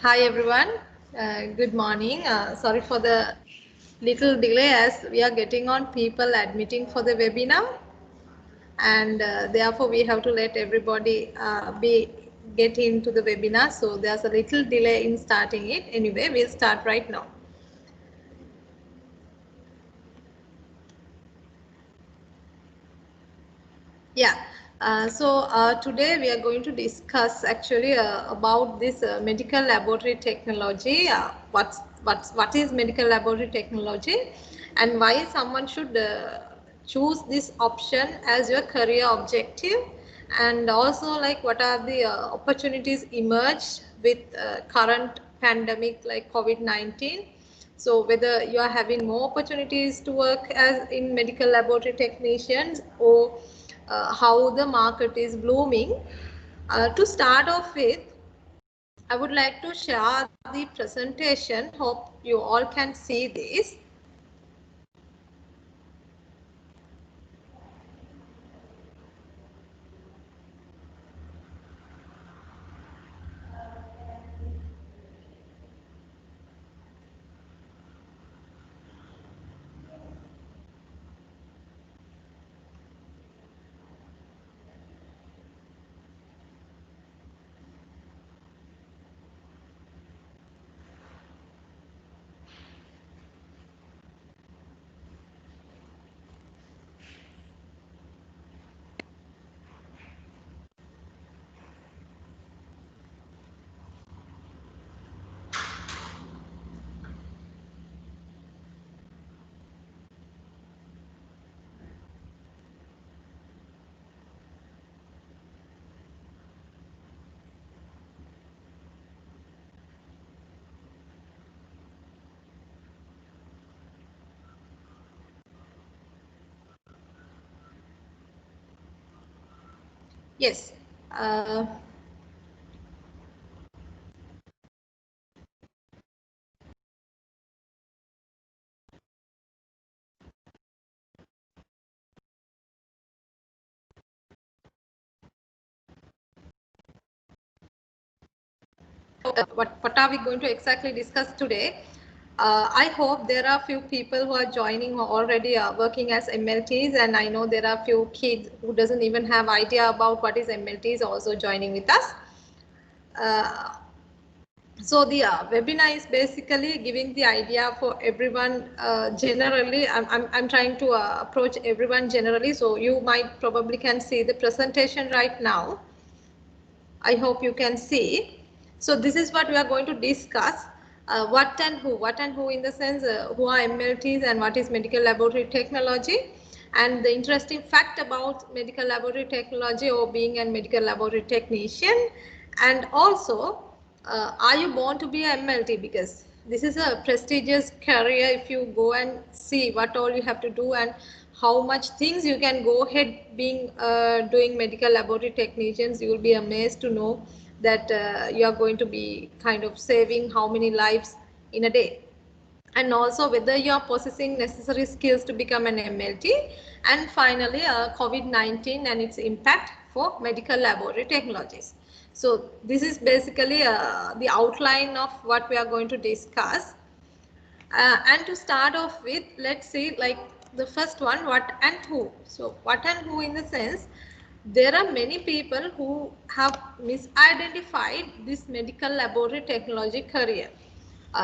Hi everyone, good morning. Sorry for the little delay as we are getting on people admitting for the webinar, and therefore we have to let everybody get into the webinar. So there's a little delay in starting it. Anyway, we'll start right now. Yeah. Today we are going to discuss actually about this medical laboratory technology. What is medical laboratory technology, and why someone should choose this option as your career objective, and also like what are the opportunities emerged with current pandemic like COVID-19. So whether you are having more opportunities to work as in medical laboratory technicians, or how the market is blooming. To start off with, I would like to share the presentation. Hope you all can see this. Yes. What are we going to exactly discuss today? I hope there are few people who are joining who are already working as MLTs, and I know there are few kids who doesn't even have idea about what is MLTs also joining with us. So the webinar is basically giving the idea for everyone generally. I'm trying to approach everyone generally, so you might probably can see the presentation right now. I hope you can see. So this is what we are going to discuss. What and who in the sense who are MLTs and what is medical laboratory technology, and the interesting fact about medical laboratory technology or being a medical laboratory technician, and also are you born to be a MLT, because this is a prestigious career. If you go and see what all you have to do and how much things you can go ahead being doing medical laboratory technicians, you will be amazed to know that you are going to be kind of saving how many lives in a day, and also whether you are possessing necessary skills to become an MLT, and finally COVID-19 and its impact for medical laboratory technologies. So this is basically the outline of what we are going to discuss. And to start off with, let's see like the first one, what and who. So what and who in the sense, there are many people who have misidentified this medical laboratory technology career.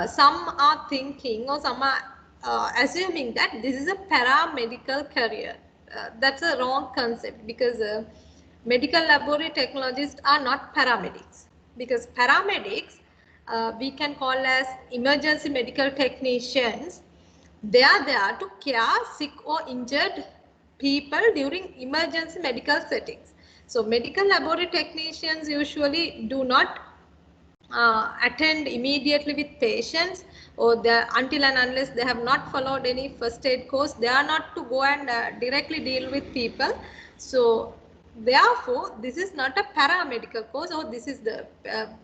Some are thinking or some are assuming that this is a paramedical career. That's a wrong concept, because medical laboratory technologists are not paramedics, because paramedics we can call as emergency medical technicians. They are there to care sick or injured people during emergency medical settings. So medical laboratory technicians usually do not attend immediately with patients, or until and unless they have not followed any first aid course, they are not to go and directly deal with people. So therefore this is not a paramedical course, or this is the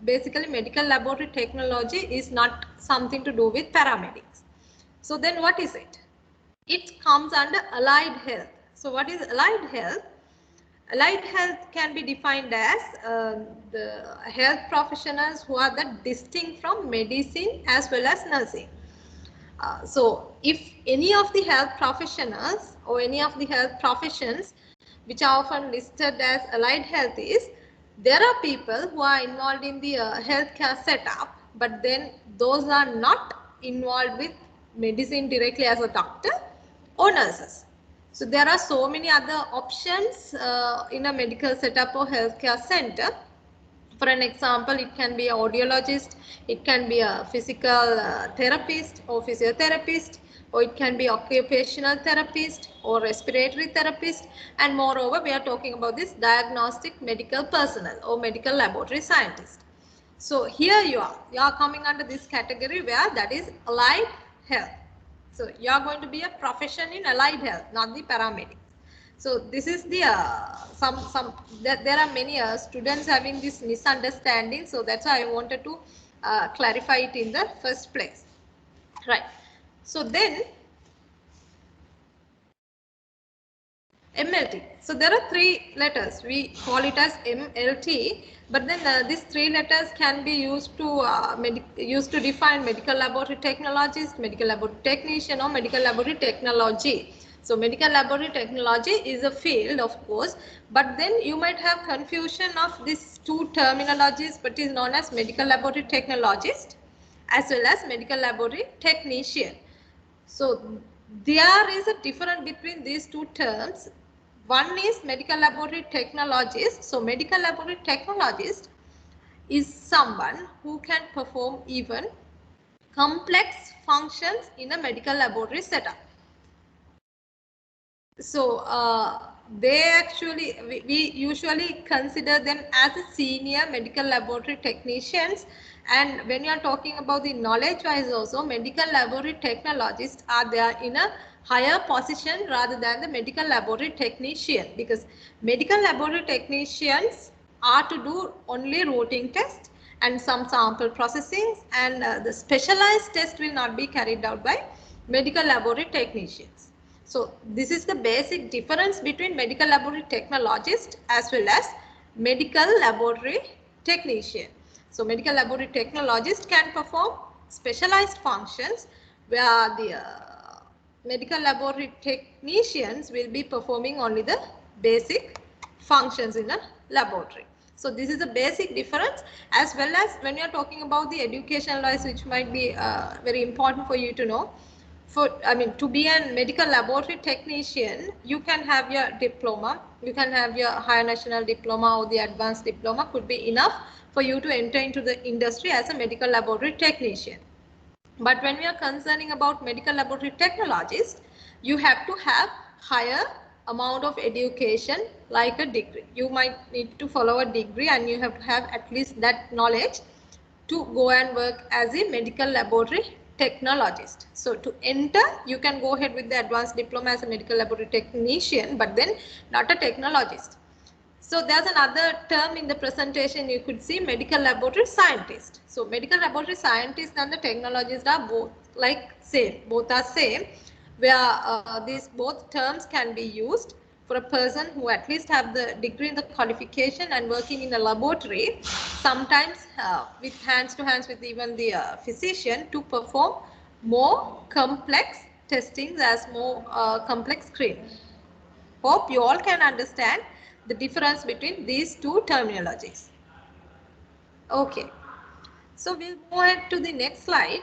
basically medical laboratory technology is not something to do with paramedics. So then what is it? It comes under allied health. So what is allied health? Allied health can be defined as the health professionals who are the distinct from medicine as well as nursing. So if any of the health professionals or any of the health professions which are often listed as allied health is, there are people who are involved in the healthcare setup, but then those are not involved with medicine directly as a doctor or nurses. So there are so many other options in a medical setup or healthcare center. For an example, it can be an audiologist, it can be a physical therapist or physiotherapist, or it can be occupational therapist or respiratory therapist, and moreover we are talking about this diagnostic medical personnel or medical laboratory scientist. So here you are coming under this category where that is allied health. So you are going to be a profession in allied health, not the paramedic. So this is the there are many students having this misunderstanding. So that's why I wanted to clarify it in the first place, right? So then MLT. So there are three letters. We call it as MLT, but then these three letters can be used to define medical laboratory technologist, medical laboratory technician, or medical laboratory technology. So medical laboratory technology is a field, of course, but then you might have confusion of these two terminologies, but is known as medical laboratory technologist as well as medical laboratory technician. So there is a difference between these two terms. One is medical laboratory technologist. So medical laboratory technologist is someone who can perform even complex functions in a medical laboratory setup. So they actually, we usually consider them as a senior medical laboratory technicians, and when you are talking about the knowledge wise also, medical laboratory technologists are there in a higher position rather than the medical laboratory technician, because medical laboratory technicians are to do only routine tests and some sample processing, and the specialized test will not be carried out by medical laboratory technicians. So this is the basic difference between medical laboratory technologist as well as medical laboratory technician. So medical laboratory technologist can perform specialized functions, where the medical laboratory technicians will be performing only the basic functions in a laboratory. So this is a basic difference, as well as when you are talking about the educational wise, which might be very important for you to know. To be a medical laboratory technician, you can have your diploma, you can have your higher national diploma or the advanced diploma could be enough for you to enter into the industry as a medical laboratory technician. But when we are concerning about medical laboratory technologist, you have to have higher amount of education like a degree. You might need to follow a degree and you have to have at least that knowledge to go and work as a medical laboratory technologist. So to enter, you can go ahead with the advanced diploma as a medical laboratory technician, but then not a technologist. So there's another term in the presentation, you could see medical laboratory scientist. So medical laboratory scientist and the technologist are both like same, both are same, where these both terms can be used for a person who at least have the degree in the qualification and working in a laboratory, sometimes with hands to hands with even the physician to perform more complex testings as more complex screen. Hope you all can understand the difference between these two terminologies. Okay, so we'll move ahead to the next slide.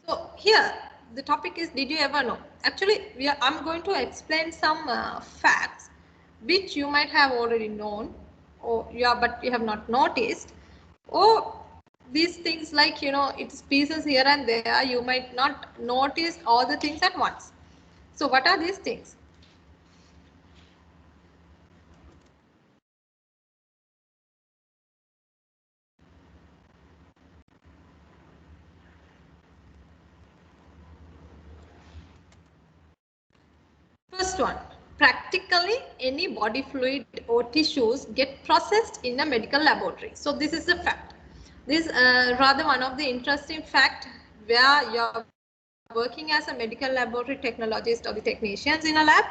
So here the topic is, did you ever know? Actually, I'm going to explain some facts which you might have already known, or but you have not noticed, or these things like, it's pieces here and there, you might not notice all the things at once. So what are these things? First one, practically any body fluid or tissues get processed in a medical laboratory. So this is a fact. This is rather one of the interesting fact, where you're working as a medical laboratory technologist or the technicians in a lab,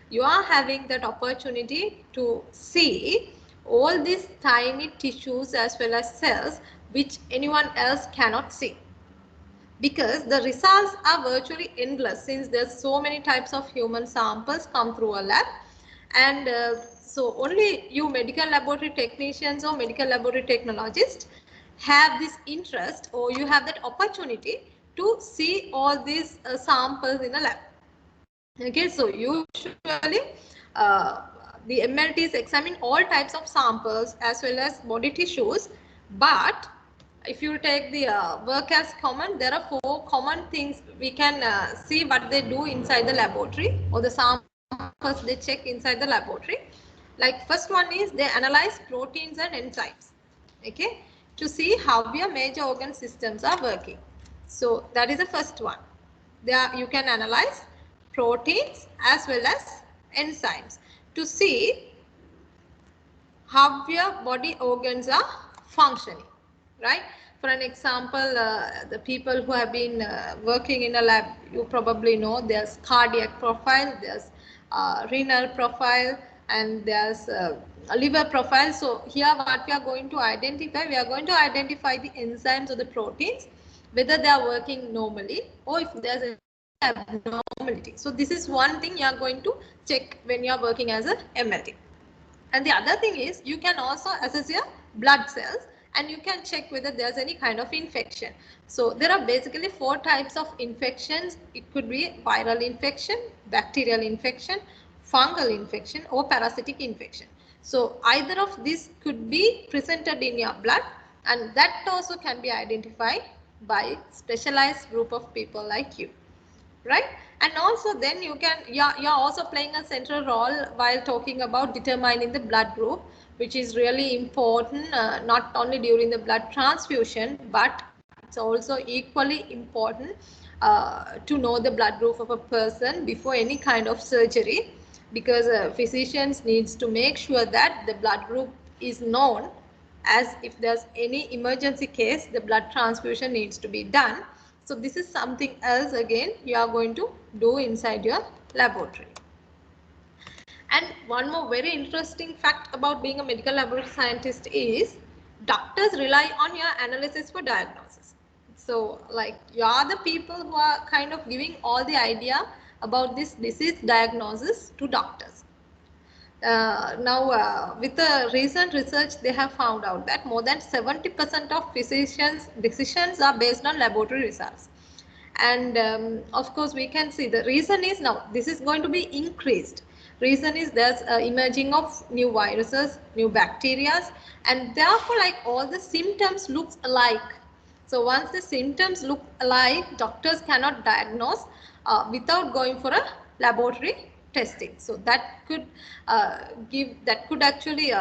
you are having that opportunity to see all these tiny tissues as well as cells which anyone else cannot see, because the results are virtually endless since there's so many types of human samples come through a lab. And so only you medical laboratory technicians or medical laboratory technologists have this interest, or you have that opportunity to see all these samples in a lab. Okay, so usually the MLTs examine all types of samples as well as body tissues, but if you take the work as common, there are 4 common things we can see what they do inside the laboratory, or the samples they check inside the laboratory. Like first one is they analyze proteins and enzymes, okay, to see how your major organ systems are working. So that is the first one. There you can analyze proteins as well as enzymes to see how your body organs are functioning, right? For an example, the people who have been working in a lab, you probably know there's cardiac profile, there's renal profile, and there's a liver profile. So here what we are going to identify, we are going to identify the enzymes or the proteins, whether they are working normally or if there's an abnormality. So this is one thing you are going to check when you are working as a MLT. And the other thing is you can also assess your blood cells and you can check whether there's any kind of infection. So there are basically 4 types of infections. It could be viral infection, bacterial infection, fungal infection, or parasitic infection. So either of these could be presented in your blood, and that also can be identified by specialized group of people like you, right? And also then you can, you're also playing a central role while talking about determining the blood group, which is really important, not only during the blood transfusion, but it's also equally important to know the blood group of a person before any kind of surgery, because physicians needs to make sure that the blood group is known, as if there's any emergency case the blood transfusion needs to be done. So this is something else again you are going to do inside your laboratory. And one more very interesting fact about being a medical laboratory scientist is doctors rely on your analysis for diagnosis. So like you are the people who are kind of giving all the idea about this disease diagnosis to doctors. Now, with the recent research, they have found out that more than 70% of physicians' decisions are based on laboratory results. And of course, we can see the reason is now this is going to be increased. Reason is there's emerging of new viruses, new bacteria, and therefore, like all the symptoms looks alike. So once the symptoms look alike, doctors cannot diagnose without going for a laboratory testing. So that could actually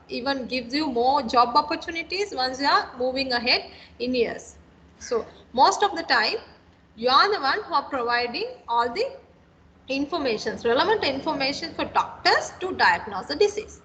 even gives you more job opportunities once you are moving ahead in years. So most of the time you are the one who are providing all the relevant information for doctors to diagnose the disease.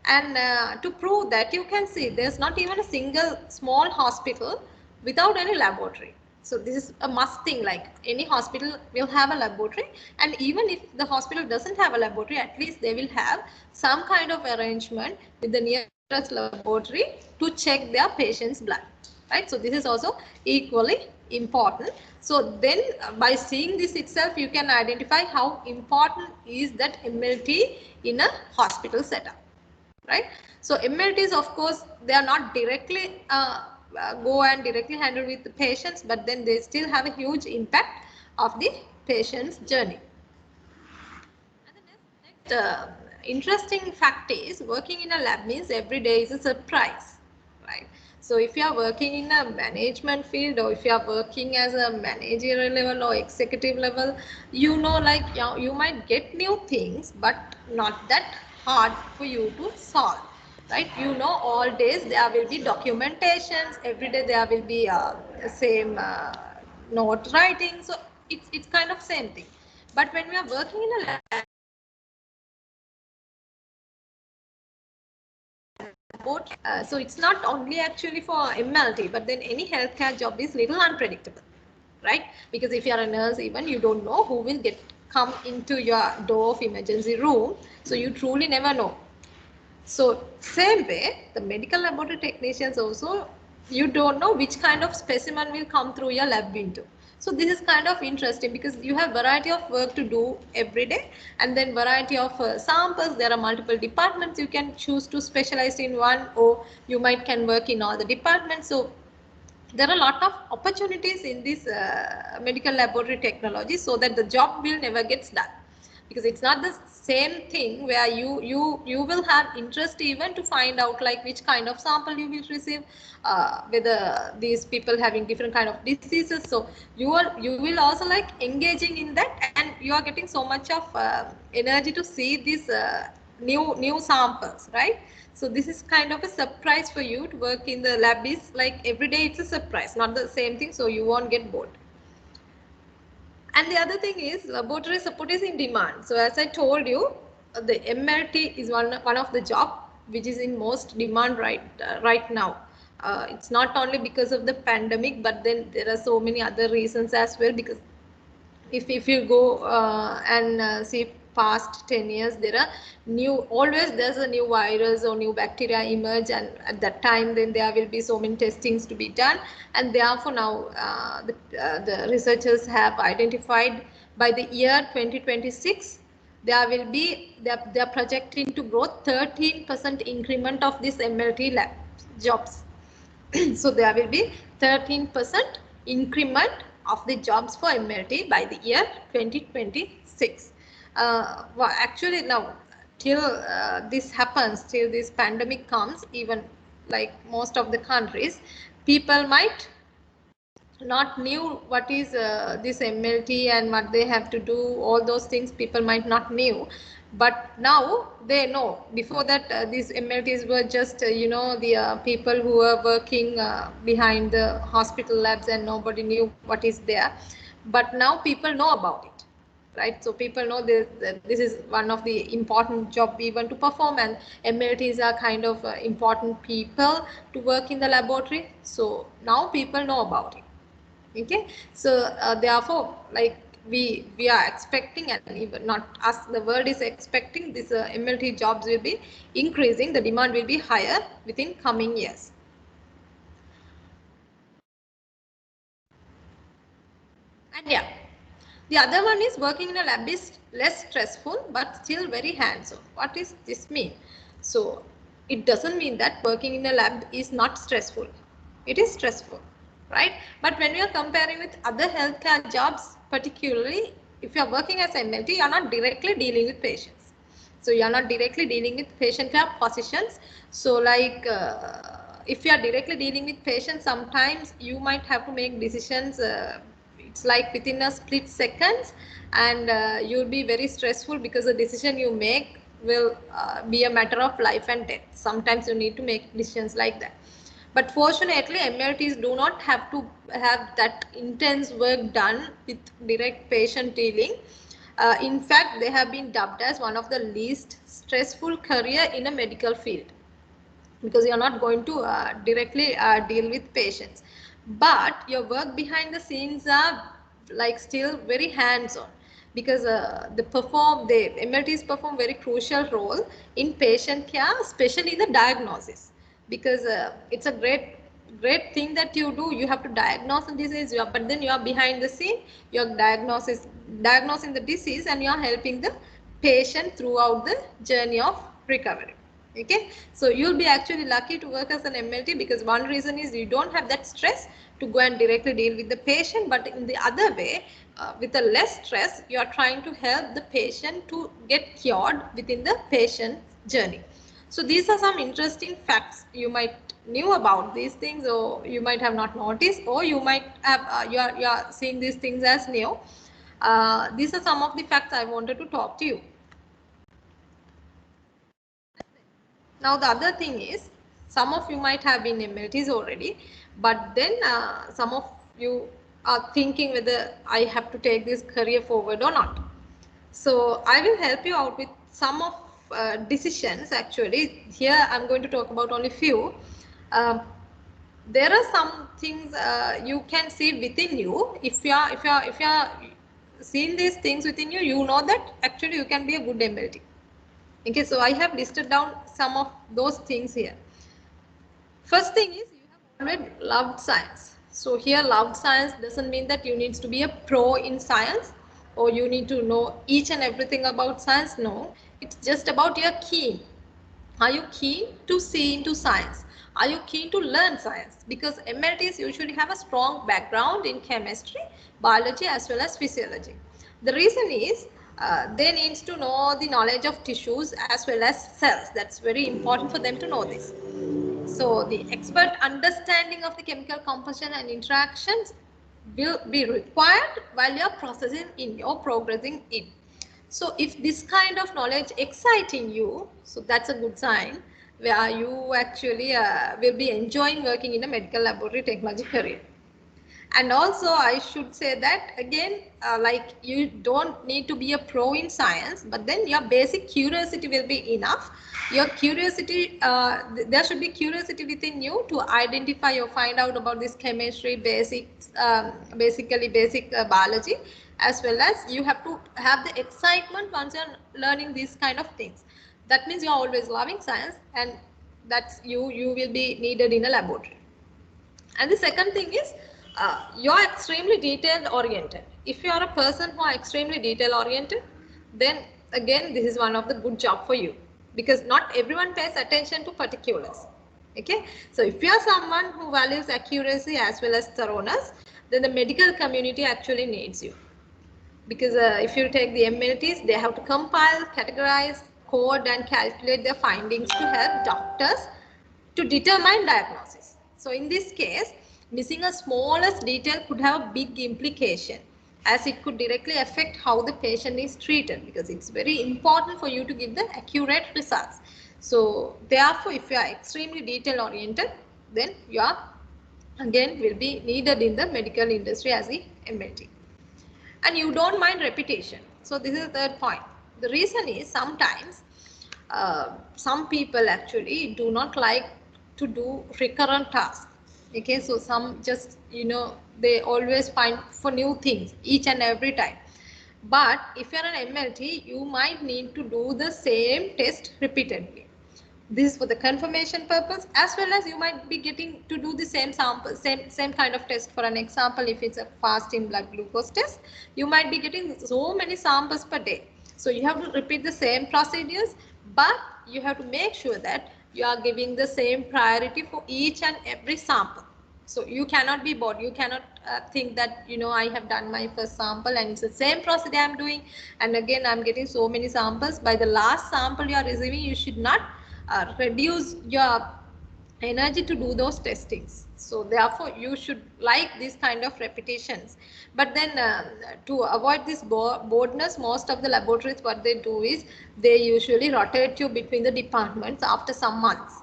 And to prove that, you can see there's not even a single small hospital without any laboratory. So this is a must thing, like any hospital will have a laboratory, and even if the hospital doesn't have a laboratory, at least they will have some kind of arrangement with the nearest laboratory to check their patient's blood, right? So this is also equally important. So then by seeing this itself, you can identify how important is that MLT in a hospital setup, right? So MLTs, of course, they are not directly go and directly handle with the patients, but then they still have a huge impact of the patient's journey. And the next interesting fact is working in a lab means every day is a surprise, right? So if you are working in a management field, or if you are working as a managerial level or executive level, you know, like you might get new things, but not that hard for you to solve, right? You know, all days there will be documentations, every day there will be same note writing. So it's kind of same thing. But when we are working in a lab, so it's not only actually for MLT, but then any healthcare job is little unpredictable, right? Because if you are a nurse, even you don't know who will get come into your door of emergency room. So you truly never know. So same way, the medical laboratory technicians also, you don't know which kind of specimen will come through your lab window. So this is kind of interesting because you have variety of work to do every day, and then variety of samples. There are multiple departments. You can choose to specialize in one, or you might can work in all the departments. So there are a lot of opportunities in this medical laboratory technology, so that the job will never get done, because it's not the same thing where you will have interest even to find out like which kind of sample you will receive, whether these people having different kind of diseases. So you will also like engaging in that, and you are getting so much of energy to see these new samples, right? So this is kind of a surprise for you to work in the lab. Is like every day it's a surprise, not the same thing, so you won't get bored. And the other thing is laboratory support is in demand. So as I told you, the MLT is one of the job which is in most demand right now. It's not only because of the pandemic, but then there are so many other reasons as well. Because if you go and see past 10 years, there are always there's a new virus or new bacteria emerge, and at that time then there will be so many testings to be done, and therefore now the researchers have identified by the year 2026 there will be they're projecting to grow 13% increment of this MLT lab jobs. So there will be 13% increment of the jobs for MLT by the year 2026. Well, actually now till this happens, till this pandemic comes, even like most of the countries, people might not knew what is this MLT and what they have to do. All those things people might not knew, but now they know. Before that, these MLTs were just the people who were working behind the hospital labs, and nobody knew what is there. But now people know about it, right? So people know this is one of the important job even to perform, and MLTs are kind of important people to work in the laboratory. So now people know about it. Okay, so therefore like we are expecting, and even not us, the world is expecting this MLT jobs will be increasing, the demand will be higher within coming years. And yeah, the other one is working in a lab is less stressful but still very hands-on. What does this mean? So it doesn't mean that working in a lab is not stressful. It is stressful, right? But when we are comparing with other healthcare jobs, particularly if you are working as MLT, you are not directly dealing with patients. So you are not directly dealing with patient care physicians. So like if you are directly dealing with patients, sometimes you might have to make decisions. It's like within a split seconds, and you'll be very stressful because the decision you make will be a matter of life and death. Sometimes you need to make decisions like that. But fortunately, MLTs do not have to have that intense work done with direct patient dealing. In fact, they have been dubbed as one of the least stressful career in a medical field, because you are not going to directly deal with patients, but your work behind the scenes are like still very hands-on, because the MLTs perform very crucial role in patient care, especially in the diagnosis, because it's a great thing that you do. You have to diagnose the disease, but then you are behind the scene, you are diagnosing the disease, and you are helping the patient throughout the journey of recovery. Okay, so you'll be actually lucky to work as an MLT, because one reason is you don't have that stress to go and directly deal with the patient, but in the other way, with a less stress, you are trying to help the patient to get cured within the patient journey. So these are some interesting facts. You might knew about these things, or you might have not noticed, or you might have you are seeing these things as new. These are some of the facts I wanted to talk to you. Now the other thing is, some of you might have been MLTs already, but then some of you are thinking whether I have to take this career forward or not. So I will help you out with some of decisions. Actually, here I'm going to talk about only few. There are some things you can see within you. If you are seen these things within you, you know that actually you can be a good MLT. Okay, so I have listed down some of those things here. First thing is, you have always loved science. So here loved science doesn't mean that you need to be a pro in science or you need to know each and everything about science. No, it's just about you're keen. Are you keen to see into science? Are you keen to learn science? Because MLTs usually have a strong background in chemistry, biology as well as physiology. The reason is they need to know the knowledge of tissues as well as cells. That's very important for them to know this. So the expert understanding of the chemical composition and interactions will be required while you are processing in or progressing in. So if this kind of knowledge exciting you, so that's a good sign where you actually will be enjoying working in a medical laboratory technology career. And also I should say that again, like you don't need to be a pro in science, but then your basic curiosity will be enough. Your curiosity, there should be curiosity within you to identify or find out about this chemistry, basics, basically basic biology, as well as you have to have the excitement once you're learning these kind of things. That means you're always loving science, and that's you will be needed in a laboratory. And the second thing is, you're extremely detail oriented. If you are a person who are extremely detail oriented, then again this is one of the good job for you, because not everyone pays attention to particulars. Okay, so if you are someone who values accuracy as well as thoroughness, then the medical community actually needs you. Because if you take the MLTs, they have to compile, categorize, code and calculate their findings to help doctors to determine diagnosis. So in this case, missing a smallest detail could have a big implication, as it could directly affect how the patient is treated, because it's very important for you to give the accurate results. So therefore, if you are extremely detail oriented, then you are again will be needed in the medical industry as the MLT. And you don't mind repetition. So this is the third point. The reason is sometimes some people actually do not like to do recurrent tasks. Okay, so some just, they always find for new things each and every time. But if you're an MLT, you might need to do the same test repeatedly. This is for the confirmation purpose, as well as you might be getting to do the same sample, same kind of test. For an example, if it's a fasting blood glucose test, you might be getting so many samples per day. So you have to repeat the same procedures, but you have to make sure that you are giving the same priority for each and every sample. So you cannot be bored. You cannot think that, I have done my first sample and it's the same procedure I'm doing, and again I'm getting so many samples. By the last sample you are receiving, you should not reduce your energy to do those testings. So therefore you should like these kind of repetitions. But then to avoid this boredness, most of the laboratories, what they do is they usually rotate you between the departments after some months.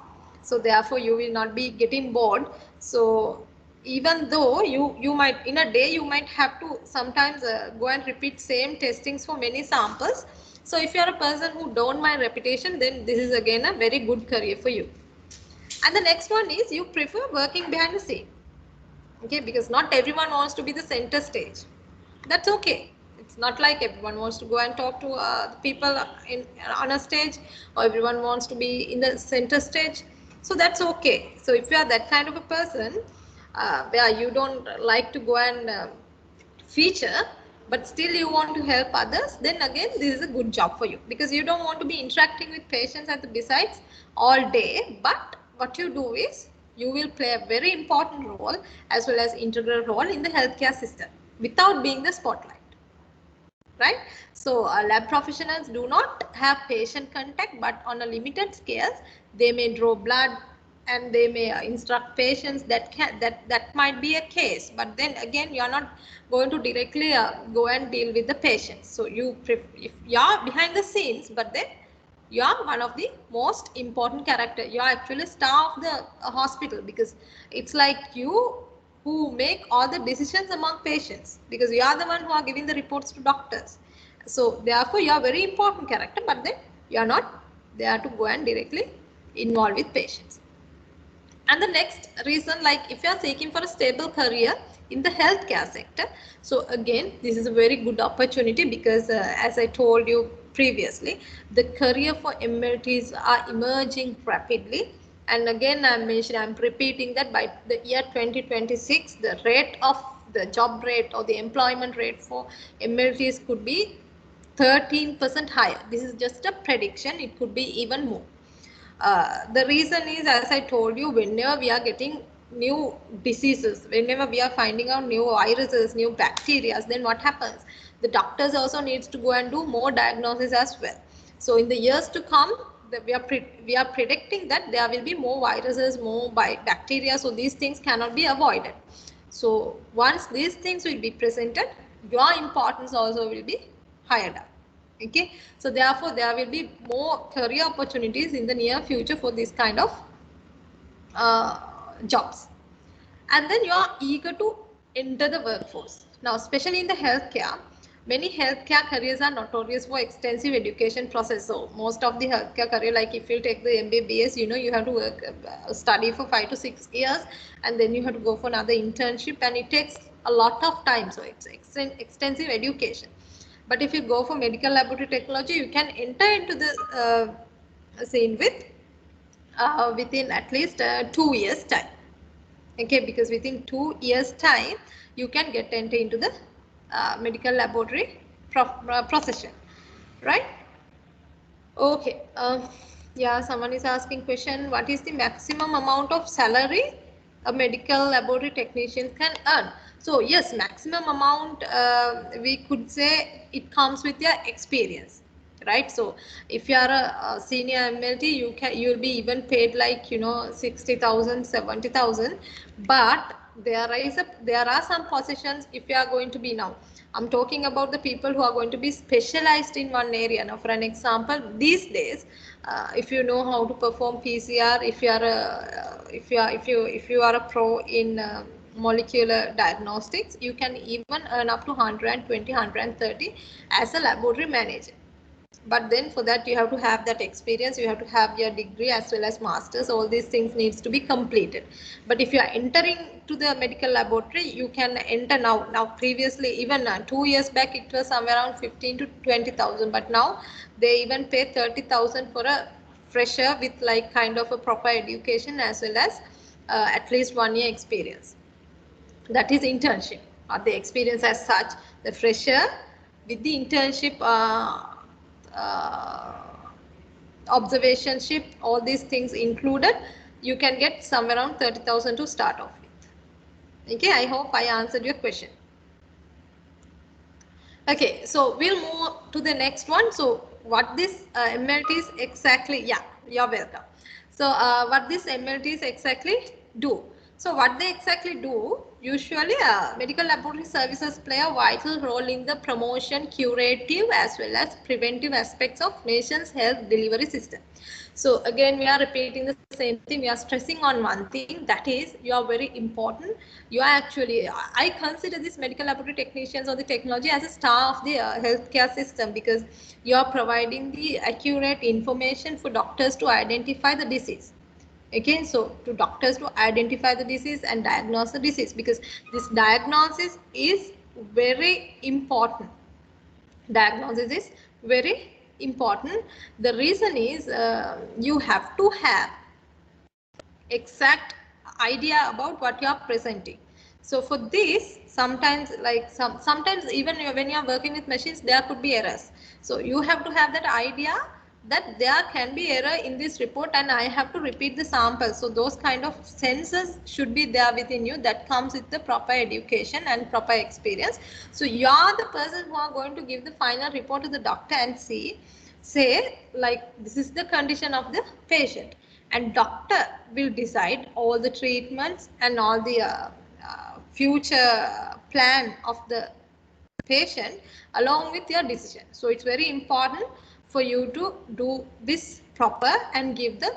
So therefore you will not be getting bored. So even though you might in a day you might have to sometimes go and repeat same testings for many samples. So if you are a person who don't mind repetition, then this is again a very good career for you. And the next one is, you prefer working behind the scene. Okay, because not everyone wants to be the center stage. That's okay. It's not like everyone wants to go and talk to the people on a stage, or everyone wants to be in the center stage. So that's okay. So if you are that kind of a person where you don't like to go and feature, but still you want to help others, then again this is a good job for you, because you don't want to be interacting with patients at the besides all day. But what you do is, you will play a very important role as well as integral role in the healthcare system without being the spotlight. Right? So lab professionals do not have patient contact, but on a limited scale, they may draw blood and they may instruct patients. That might be a case, but then again you are not going to directly go and deal with the patients. So if you are behind the scenes, but then you are one of the most important character. You are actually star of the hospital, because it's like you who make all the decisions among patients, because you are the one who are giving the reports to doctors. So therefore you are very important character, but then you are not there to go and directly involve with patients. And the next reason, like if you are seeking for a stable career in the healthcare sector. So again, this is a very good opportunity because as I told you previously, the career for MLTs are emerging rapidly. And again, I'm repeating that by the year 2026, the rate of the job rate or the employment rate for MLTs could be 13% higher. This is just a prediction. It could be even more. The reason is, as I told you, whenever we are getting new diseases, whenever we are finding out new viruses, new bacteria, then what happens? The doctors also needs to go and do more diagnosis as well. So in the years to come, we are predicting that there will be more viruses, more bacteria. So these things cannot be avoided. So once these things will be presented, your importance also will be higher down. Okay, so therefore there will be more career opportunities in the near future for this kind of jobs. And then you are eager to enter the workforce. Now, especially in the healthcare, many healthcare careers are notorious for extensive education process. So most of the healthcare career, like if you take the MBBS, you have to work, study for 5 to 6 years, and then you have to go for another internship, and it takes a lot of time. So it's extensive education. But if you go for medical laboratory technology, you can enter into the scene with within at least 2 years time. Okay, because within 2 years time you can get enter into the medical laboratory profession, right? Okay, yeah, someone is asking question, what is the maximum amount of salary a medical laboratory technician can earn? So yes, maximum amount, we could say it comes with your experience, right? So if you are a senior MLT, you'll be even paid like 60,000, 70,000. But there are some positions, if you are going to be, now I'm talking about the people who are going to be specialized in one area. Now for an example, these days, if you know how to perform PCR, if you are a pro in molecular diagnostics, you can even earn up to 120, 130 as a laboratory manager. But then for that you have to have that experience, you have to have your degree as well as masters. All these things needs to be completed. But if you are entering to the medical laboratory, you can enter now previously, even 2 years back, it was somewhere around 15 to 20,000, but now they even pay 30,000 for a fresher with like kind of a proper education as well as at least 1 year experience. That is internship, or the experience as such. The fresher with the internship, observationship, all these things included, you can get somewhere around 30,000 to start off with. Okay, I hope I answered your question. Okay, so we'll move to the next one. So what this MLTs exactly, yeah, you're welcome. So what this MLTs exactly do? So what they exactly do, usually medical laboratory services play a vital role in the promotion, curative as well as preventive aspects of nation's health delivery system. So again, we are repeating the same thing. We are stressing on one thing, that is you are very important. You are actually, I consider this medical laboratory technicians or the technology as a star of the healthcare system, because you are providing the accurate information for doctors to identify the disease. Okay, so to doctors to identify the disease and diagnose the disease, because this diagnosis is very important. Diagnosis is very important. The reason is you have to have exact idea about what you are presenting. So for this, sometimes like sometimes even when you are working with machines, there could be errors. So you have to have that idea that there can be error in this report and I have to repeat the sample. So those kind of senses should be there within you. That comes with the proper education and proper experience. So you are the person who are going to give the final report to the doctor and say like this is the condition of the patient, and doctor will decide all the treatments and all the future plan of the patient along with your decision. So it's very important for you to do this proper and give the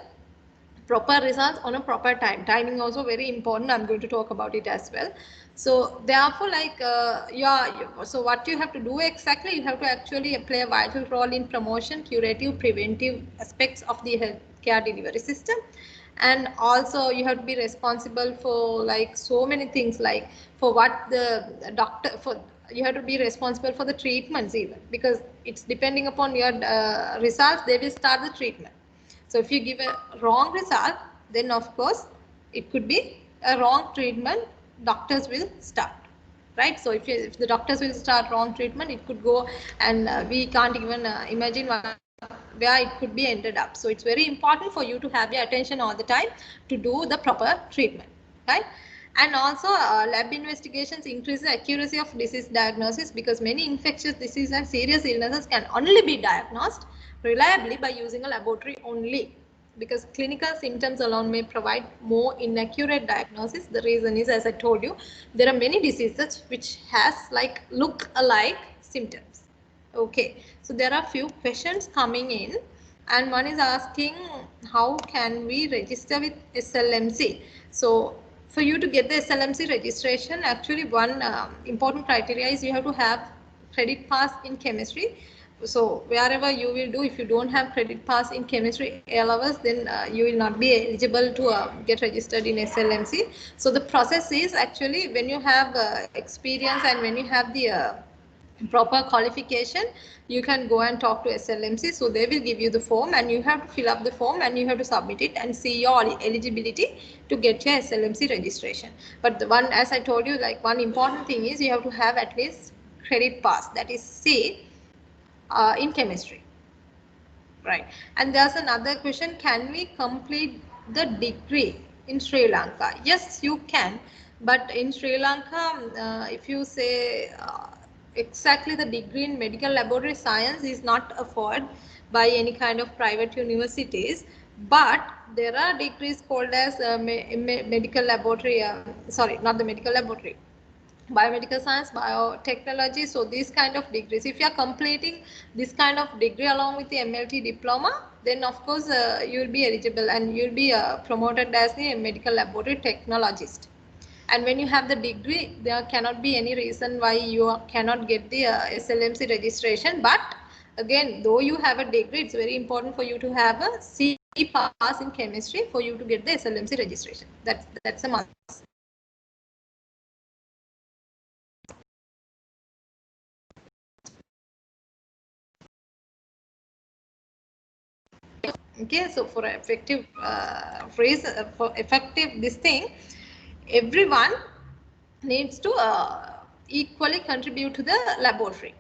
proper results on a proper time. Timing also very important. I'm going to talk about it as well. So therefore, like so what you have to do exactly, you have to actually play a vital role in promotion, curative, preventive aspects of the healthcare delivery system. And also you have to be responsible for like so many things, like for what the doctor, for you have to be responsible for the treatments even, because it's depending upon your results, they will start the treatment. So if you give a wrong result, then of course it could be a wrong treatment doctors will start, right? So if the doctors will start wrong treatment, it could go, and we can't even imagine where it could be ended up. So it's very important for you to have your attention all the time to do the proper treatment, right? And also lab investigations increase the accuracy of disease diagnosis, because many infectious diseases and serious illnesses can only be diagnosed reliably by using a laboratory only, because clinical symptoms alone may provide more inaccurate diagnosis. The reason is, as I told you, there are many diseases which has like look alike symptoms. Okay, so there are few questions coming in, and one is asking how can we register with SLMC. So for you to get the SLMC registration, actually one important criteria is you have to have credit pass in chemistry. So wherever you will do, if you don't have credit pass in chemistry A levels, then you will not be eligible to get registered in SLMC. So the process is actually when you have experience and when you have the proper qualification, you can go and talk to SLMC. So they will give you the form, and you have to fill up the form and you have to submit it and see your eligibility to get your SLMC registration. But the one, as I told you, like one important thing is you have to have at least credit pass, that is C in chemistry, right? And there's another question, can we complete the degree in Sri Lanka? Yes, you can, but in Sri Lanka, if you say exactly the degree in medical laboratory science is not afforded by any kind of private universities, but there are degrees called as medical laboratory, sorry, not the medical laboratory, biomedical science, biotechnology. So these kind of degrees, if you are completing this kind of degree along with the MLT diploma, then of course you will be eligible and you will be promoted as the medical laboratory technologist. And when you have the degree, there cannot be any reason why you cannot get the SLMC registration. But again, though you have a degree, it's very important for you to have a C pass in chemistry for you to get the SLMC registration. That's a must. Okay, so for effective for effective this thing, everyone needs to equally contribute to the laboratory.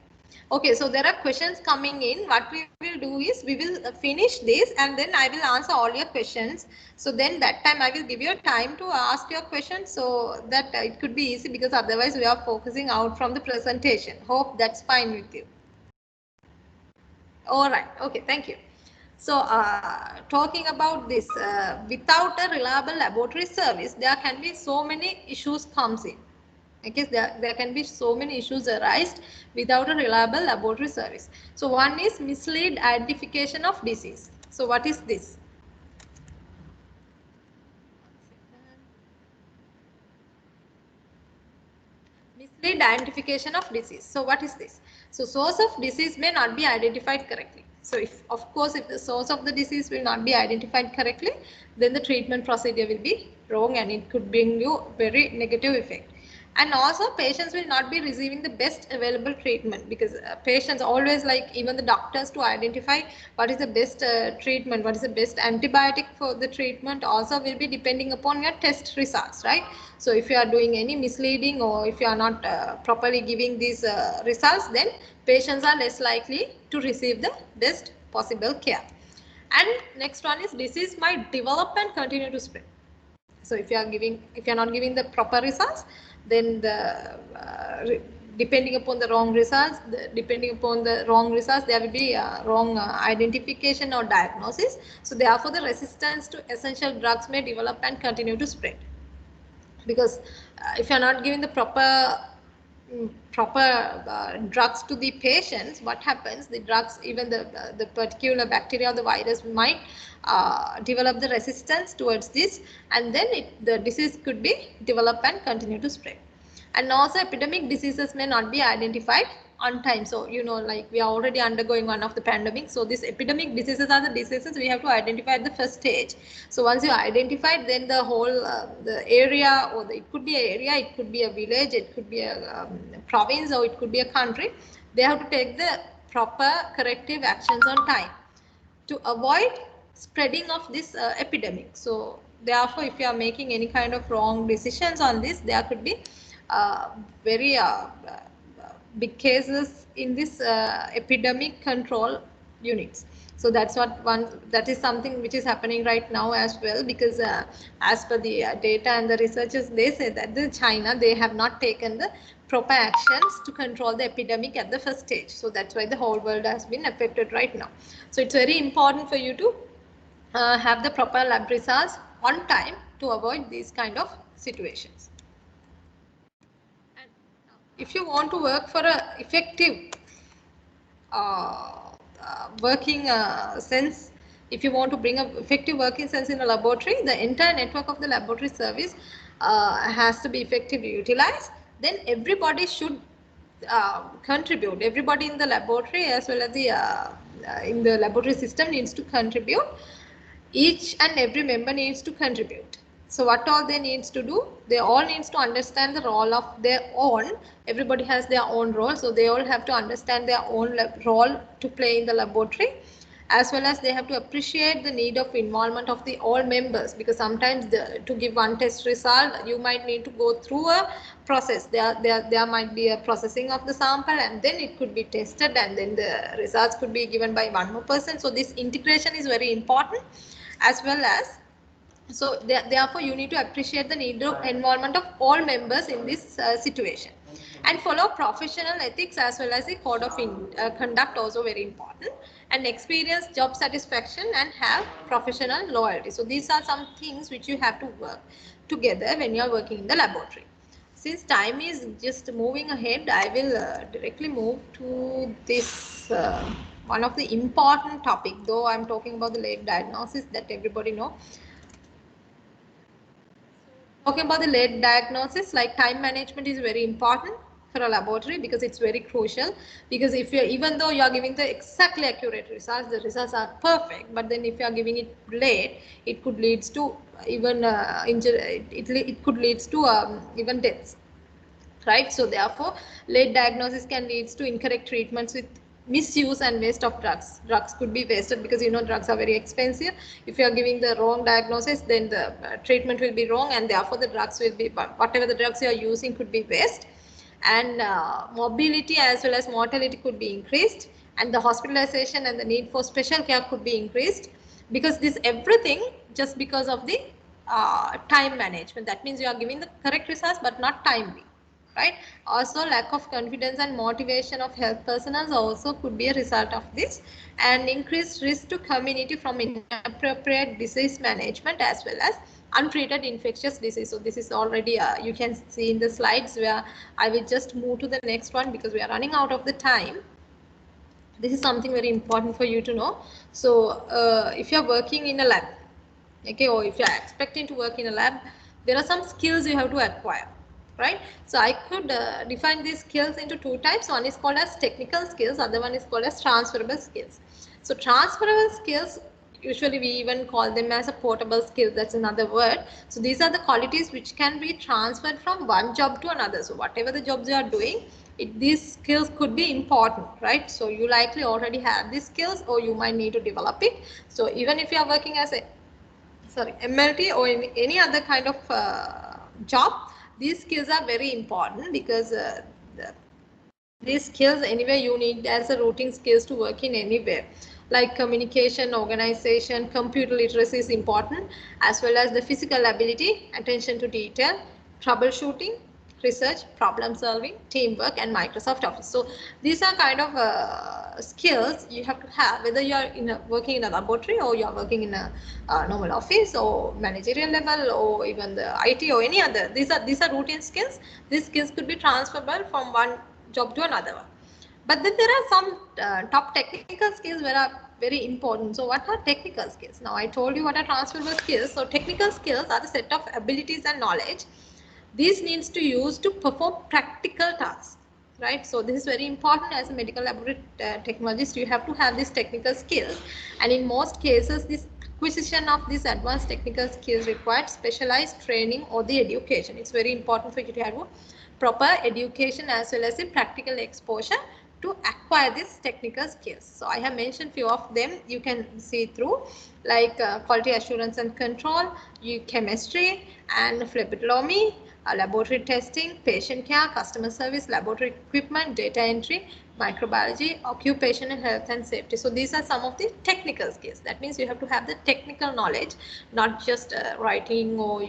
Okay, so there are questions coming in. What we will do is we will finish this and then I will answer all your questions. So then that time I will give you time to ask your questions, so that it could be easy, because otherwise we are focusing out from the presentation. Hope that's fine with you. All right. Okay, thank you. So talking about this, without a reliable laboratory service, there can be so many issues comes in. Okay, there can be so many issues arise without a reliable laboratory service. So one is mislead identification of disease. So what is this? Mislead identification of disease. So what is this? So source of disease may not be identified correctly. So if, of course, if the source of the disease will not be identified correctly, then the treatment procedure will be wrong and it could bring you very negative effect. And also patients will not be receiving the best available treatment, because patients always like even the doctors to identify what is the best treatment, what is the best antibiotic for the treatment also will be depending upon your test results, right? So if you are doing any misleading or if you are not properly giving these results, then patients are less likely to receive the best possible care. And next one is disease might develop and continue to spread. So if you are not giving the proper results, then the depending upon the wrong results, there will be wrong identification or diagnosis. So therefore the resistance to essential drugs may develop and continue to spread, because if you are not giving the proper drugs to the patients, what happens, the drugs, even the particular bacteria or the virus might develop the resistance towards this, and then the disease could be develop and continue to spread. And also epidemic diseases may not be identified on time. So, you know, like we are already undergoing one of the pandemic. So these epidemic diseases are the diseases we have to identify at the first stage. So once you identified, then the whole the area, or it could be an area, it could be a village, it could be a province, or it could be a country. They have to take the proper corrective actions on time to avoid spreading of this epidemic. So therefore, if you are making any kind of wrong decisions on this, there could be very big cases in this epidemic control units. So that's what that is something which is happening right now as well, because as per the data and the researchers, they say that the China, they have not taken the proper actions to control the epidemic at the first stage. So that's why the whole world has been affected right now. So it's very important for you to have the proper lab results on time to avoid these kind of situations. And if you want to work for a effective working sense, if you want to bring a effective working sense in a laboratory, the entire network of the laboratory service has to be effectively utilized. Then everybody should contribute. Everybody in the laboratory as well as the in the laboratory system needs to contribute. Each and every member needs to contribute. So what all they needs to do, they all needs to understand the role of their own. Everybody has their own role, so they all have to understand their own role to play in the laboratory, as well as they have to appreciate the need of involvement of the all members, because sometimes to give one test result, you might need to go through a process. There might be a processing of the sample, and then it could be tested, and then the results could be given by one more person. So this integration is very important, as well as, so therefore you need to appreciate the need of involvement of all members in this situation, and follow professional ethics as well as the code of conduct, also very important, and experience job satisfaction and have professional loyalty. So these are some things which you have to work together when you are working in the laboratory. Since time is just moving ahead, I will directly move to this one of the important topic, though I'm talking about the late diagnosis that everybody know. Talking about the late diagnosis, like time management is very important for a laboratory, because it's very crucial. Because if you're, even though you are giving the exactly accurate results, the results are perfect, but then if you are giving it late, it could leads to even injury. It could leads to even deaths, right? So therefore, late diagnosis can leads to incorrect treatments with misuse and waste of drugs. Drugs could be wasted, because you know drugs are very expensive. If you are giving the wrong diagnosis, then the treatment will be wrong, and therefore the drugs will be, whatever the drugs you are using could be waste, and mobility as well as mortality could be increased, and the hospitalization and the need for special care could be increased, because this everything just because of the time management. That means you are giving the correct results but not timely, right? Also, lack of confidence and motivation of health personnel also could be a result of this, and increased risk to community from inappropriate disease management as well as untreated infectious disease. So this is already you can see in the slides, where I will just move to the next one because we are running out of the time. This is something very important for you to know. So if you are working in a lab, okay, or if you are expecting to work in a lab, there are some skills you have to acquire, right? So I could define these skills into two types. One is called as technical skills, other one is called as transferable skills. So transferable skills, usually we even call them as a portable skill, that's another word. So these are the qualities which can be transferred from one job to another. So whatever the jobs you are doing, these skills could be important, right? So you likely already have these skills, or you might need to develop it. So even if you are working as a MLT or in any other kind of job, these skills are very important, because these skills anyway you need as a routine skills to work in anywhere, like communication, organization, computer literacy is important, as well as the physical ability, attention to detail, troubleshooting, research, problem solving, teamwork, and Microsoft Office. So these are kind of skills you have to have, whether you are working in a laboratory, or you are working in a normal office, or managerial level, or even the IT or any other. These are routine skills. These skills could be transferable from one job to another one. But then there are some top technical skills that are very important. So what are technical skills? Now I told you what are transferable skills. So technical skills are the set of abilities and knowledge these needs to use to perform practical tasks. right? So this is very important. As a medical laboratory technologist, you have to have these technical skills, and in most cases this acquisition of these advanced technical skills requires specialized training or the education. It's very important for you to have a proper education as well as a practical exposure to acquire these technical skills. So I have mentioned few of them. You can see through, like quality assurance and control, chemistry and phlebotomy, laboratory testing, patient care, customer service, laboratory equipment, data entry, microbiology, occupational health and safety. So these are some of the technical skills. That means you have to have the technical knowledge, not just writing or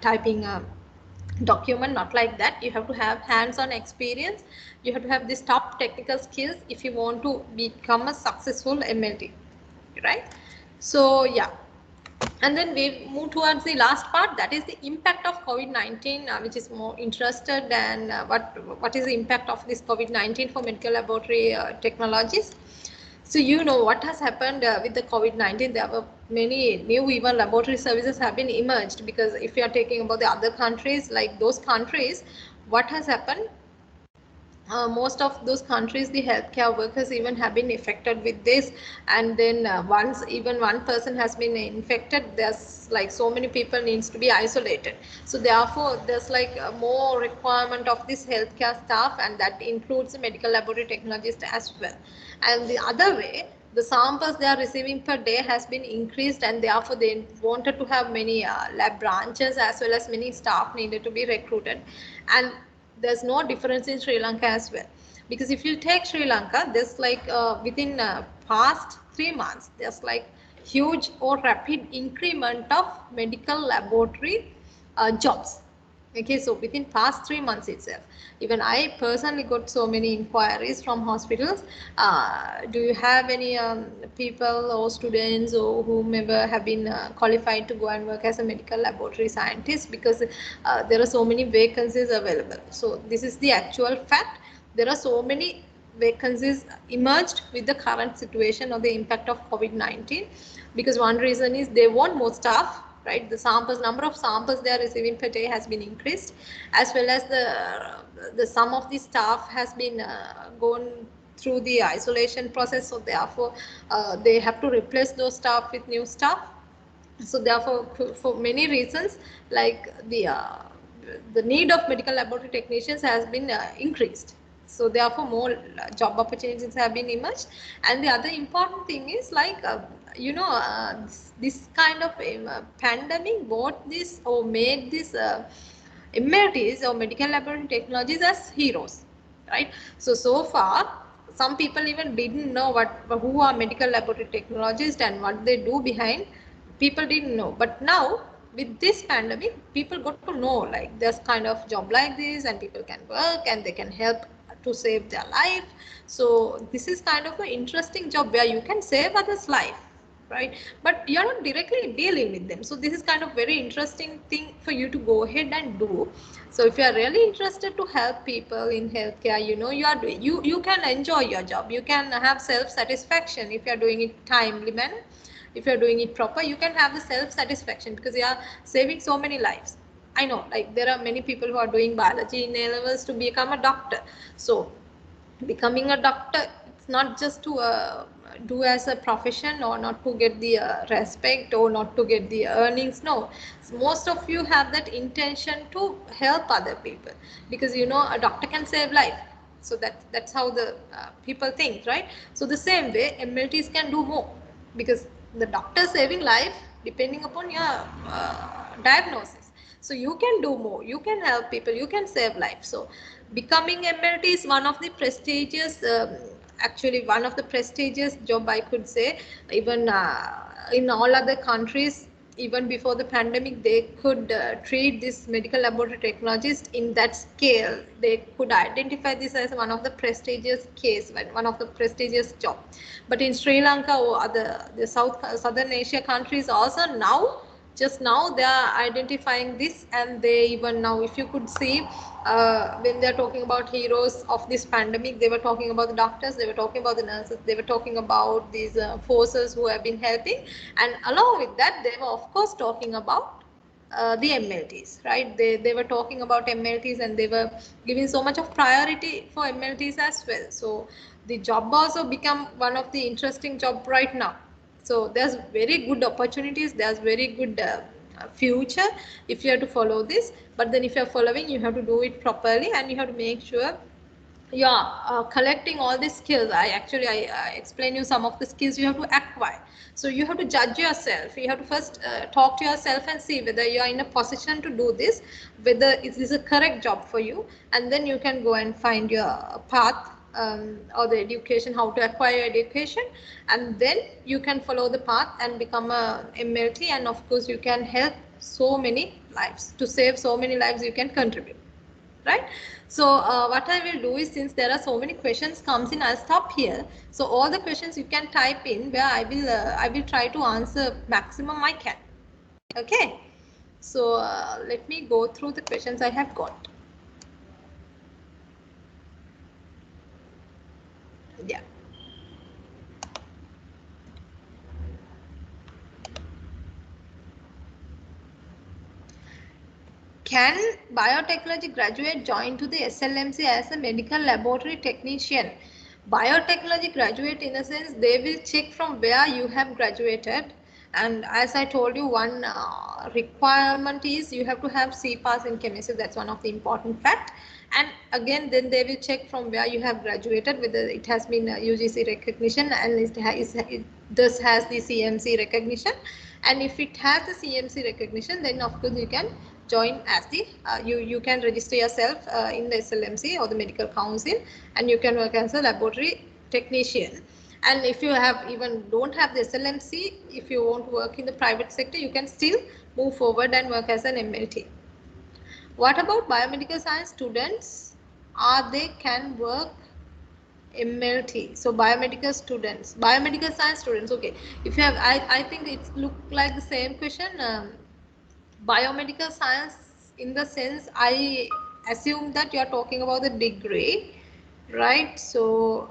typing document, not like that. You have to have hands-on experience. You have to have these top technical skills if you want to become a successful MLT, right? So yeah, and then we move towards the last part, that is the impact of COVID-19, which is more interested than what is the impact of this COVID-19 for medical laboratory technologies. So what has happened with the COVID-19. There were many new even laboratory services have been emerged, because if you are taking about the other countries, like those countries, what has happened, most of those countries, the healthcare workers even have been affected with this, and then once even one person has been infected, there's like so many people needs to be isolated. So therefore there's like more requirement of this healthcare staff, and that includes the medical laboratory technologist as well. And the other way, the samples they are receiving per day has been increased, and therefore they wanted to have many lab branches as well as many staff needed to be recruited. And there's no difference in Sri Lanka as well, because if you take Sri Lanka, there's like within past 3 months, there's like huge or rapid increment of medical laboratory jobs. Okay, so within past 3 months itself, even I personally got so many inquiries from hospitals. Do you have any people or students or whomever have been qualified to go and work as a medical laboratory scientist, because there are so many vacancies available. So this is the actual fact. There are so many vacancies emerged with the current situation of the impact of COVID-19, because one reason is they want more staff, right? The samples, number of samples they are receiving per day has been increased, as well as the sum of the staff has been gone through the isolation process. So therefore they have to replace those staff with new staff. So therefore, for many reasons, like the need of medical laboratory technicians has been increased. So therefore more job opportunities have been emerged. And the other important thing is like this kind of pandemic brought this or made this MLTs or medical laboratory technologies as heroes, right? So far some people even didn't know who are medical laboratory technologists and what they do behind. People didn't know, but now with this pandemic, people got to know like there's kind of job like this, and people can work and they can help to save their life. So this is kind of an interesting job where you can save others' life, right? But you're not directly dealing with them. So this is kind of very interesting thing for you to go ahead and do. So if you are really interested to help people in healthcare, you can enjoy your job. You can have self-satisfaction if you are doing it timely manner. If you are doing it proper, you can have the self-satisfaction, because you are saving so many lives. I know, like there are many people who are doing biology in A levels to become a doctor. So becoming a doctor, it's not just to do as a profession, or not to get the respect, or not to get the earnings. No, most of you have that intention to help other people, because a doctor can save life. So that's how the people think, right? So the same way MLTs can do more, because the doctor saving life depending upon your diagnosis. So you can do more, you can help people, you can save life. So becoming MLT is one of the prestigious, actually one of the prestigious job, I could say. Even in all other countries, even before the pandemic, they could treat this medical laboratory technologist in that scale. They could identify this as one of the prestigious case, one of the prestigious job. But in Sri Lanka or the southern Asia countries also, now just now they are identifying this, and they even now, if you could see, when they are talking about heroes of this pandemic, they were talking about the doctors, they were talking about the nurses, they were talking about these forces who have been helping, and along with that they were of course talking about the MLTs, right? They were talking about MLTs and they were giving so much of priority for MLTs as well. So the job also become one of the interesting job right now. So there's very good opportunities, there's very good future if you have to follow this. But then if you're following, you have to do it properly and you have to make sure collecting all these skills. I explain you some of the skills you have to acquire. So you have to judge yourself. You have to first talk to yourself and see whether you are in a position to do this, whether it is a correct job for you, and then you can go and find your path, or the education, how to acquire education, and then you can follow the path and become a MLT, and of course you can help so many lives. To save so many lives you can contribute, right? So what I will do is, since there are so many questions comes in, I'll stop here. So all the questions you can type in, where I will try to answer maximum I can. Okay, so let me go through the questions I have got. Yeah. Can biotechnology graduate join to the SLMC as a medical laboratory technician? Biotechnology graduate, in a sense, they will check from where you have graduated. And as I told you, one requirement is you have to have C-pass in chemistry. That's one of the important fact. And again, then they will check from where you have graduated, whether it has been UGC recognition and it thus has the CMC recognition. And if it has the CMC recognition, then of course you can join as the you can register yourself in the SLMC or the medical council, and you can work as a laboratory technician. And if you have even don't have the SLMC, if you want to work in the private sector, you can still move forward and work as an MLT. What about biomedical science students? Are they can work MLT? So biomedical science students. Okay, if you have, I think it look like the same question. Biomedical science, in the sense, I assume that you are talking about the degree, right? So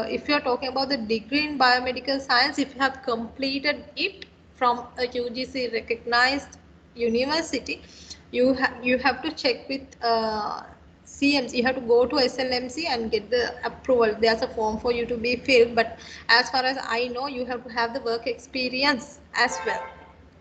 if you are talking about the degree in biomedical science, if you have completed it from a UGC recognized university, you have to check with CMC. You have to go to SLMC and get the approval. There's a form for you to be filled, but as far as I know, you have to have the work experience as well.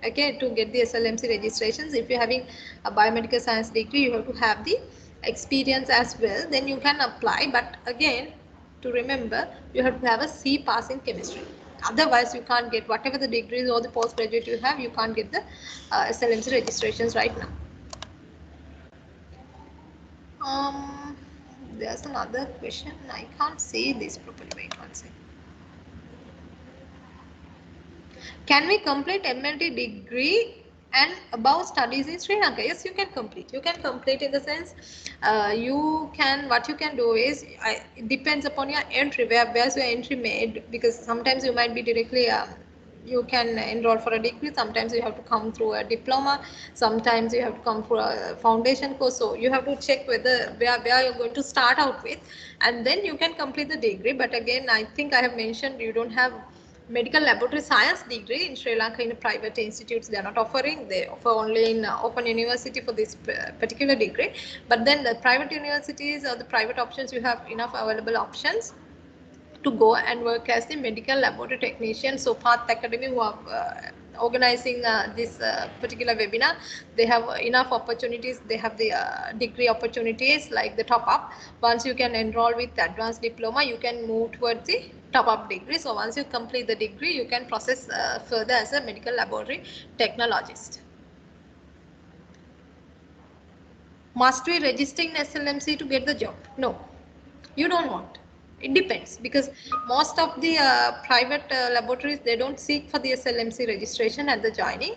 Okay, to get the SLMC registrations, if you're having a biomedical science degree, you have to have the experience as well, then you can apply. But again, to remember, you have to have a C pass in chemistry. Otherwise, you can't get whatever the degrees or the postgraduate you have, you can't get the SLMC registrations right now. There's another question. I can't see this properly. Wait one second. Can we complete MLT degree and above studies in Sri Lanka? Yes, you can complete. You can complete in the sense, what you can do is, it depends upon your entry, where's your entry made, because sometimes you might be directly, you can enroll for a degree, sometimes you have to come through a diploma, sometimes you have to come for a foundation course. So you have to check whether where you're going to start out with, and then you can complete the degree. But again, I think I have mentioned, you don't have medical laboratory science degree in Sri Lanka. In private institutes, they are not offering. They offer only in open university for this particular degree. But then the private universities or the private options, you have enough available options to go and work as the medical laboratory technician. So Path Academy, who are organizing this particular webinar, they have enough opportunities. They have the degree opportunities like the top up. Once you can enroll with advanced diploma, you can move towards the top up degree. So once you complete the degree, you can process further as a medical laboratory technologist. Must we register in SLMC to get the job? No, you don't want. It depends, because most of the private laboratories, they don't seek for the SLMC registration at the joining.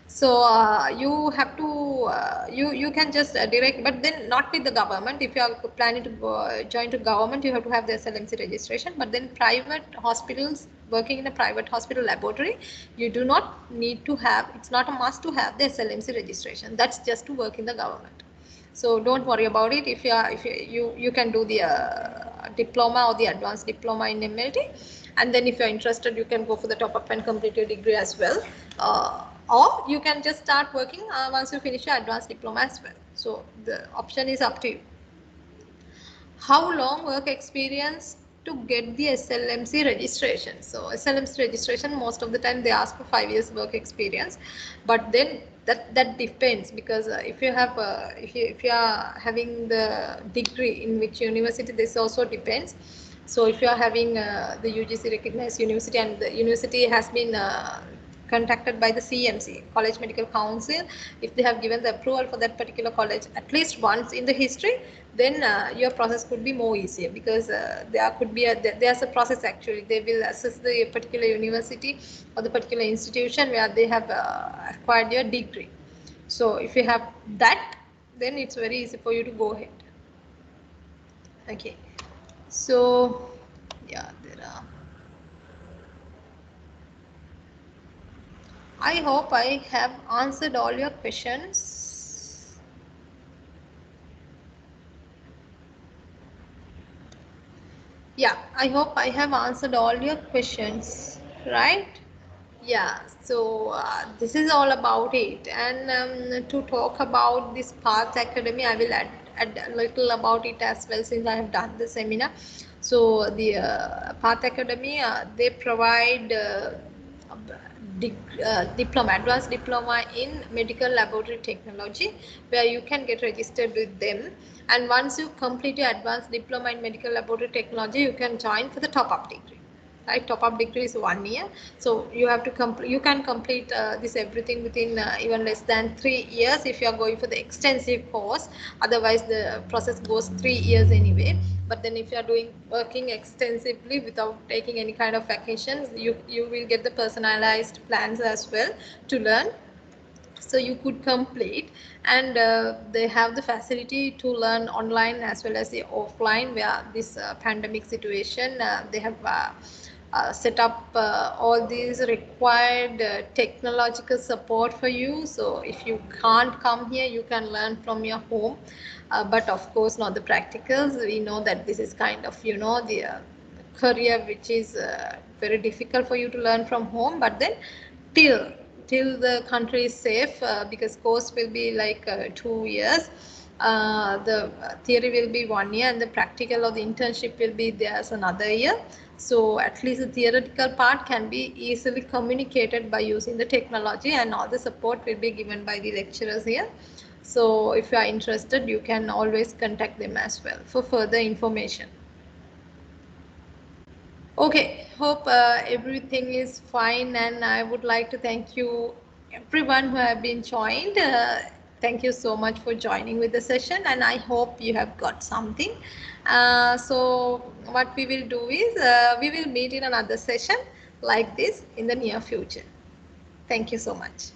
So you have to you can just direct, but then not with the government. If you are planning to join to government, you have to have the SLMC registration. But then private hospitals, working in a private hospital laboratory, you do not need to have, it's not a must to have the SLMC registration. That's just to work in the government. So don't worry about it. If you can do the diploma or the advanced diploma in MLT, and then if you're interested, you can go for the top up and complete your degree as well. or you can just start working once you finish your advanced diploma as well. So the option is up to you. How long work experience to get the SLMC registration? So SLMC registration, most of the time they ask for 5 years work experience, but then that depends, because if you have if you are having the degree in which university, this also depends. So if you are having the UGC recognized university and the university has been contacted by the CMC, College Medical Council, if they have given the approval for that particular college at least once in the history, then your process could be more easier, because there could be there's a process actually. They will assess the particular university or the particular institution where they have acquired your degree. So if you have that, then it's very easy for you to go ahead. Okay, so yeah, there are. I hope I have answered all your questions. Yeah, I hope I have answered all your questions, right? Yeah, so this is all about it. And to talk about this Path Academy, I will add a little about it as well, since I have done the seminar. So the Path Academy, they provide diploma, advanced diploma in medical laboratory technology, where you can get registered with them. And once you complete your advanced diploma in medical laboratory technology, you can join for the top-up degree. Right, top-up degree is 1 year, so you have to complete. You can complete this everything within even less than 3 years if you are going for the extensive course. Otherwise, the process goes 3 years anyway. But then, if you are doing working extensively without taking any kind of vacations, you will get the personalized plans as well to learn. So you could complete, and they have the facility to learn online as well as the offline, where this pandemic situation, they have set up all these required technological support for you. So if you can't come here, you can learn from your home, but of course not the practicals. We know that this is kind of the career which is very difficult for you to learn from home. But then till the country is safe, because course will be like 2 years, the theory will be 1 year, and the practical or the internship will be there as another year. So at least the theoretical part can be easily communicated by using the technology, and all the support will be given by the lecturers here. So if you are interested, you can always contact them as well for further information. Okay, hope everything is fine, and I would like to thank you everyone who have been joined. Thank you so much for joining with the session, and I hope you have got something. So what we will do is we will meet in another session like this in the near future. Thank you so much.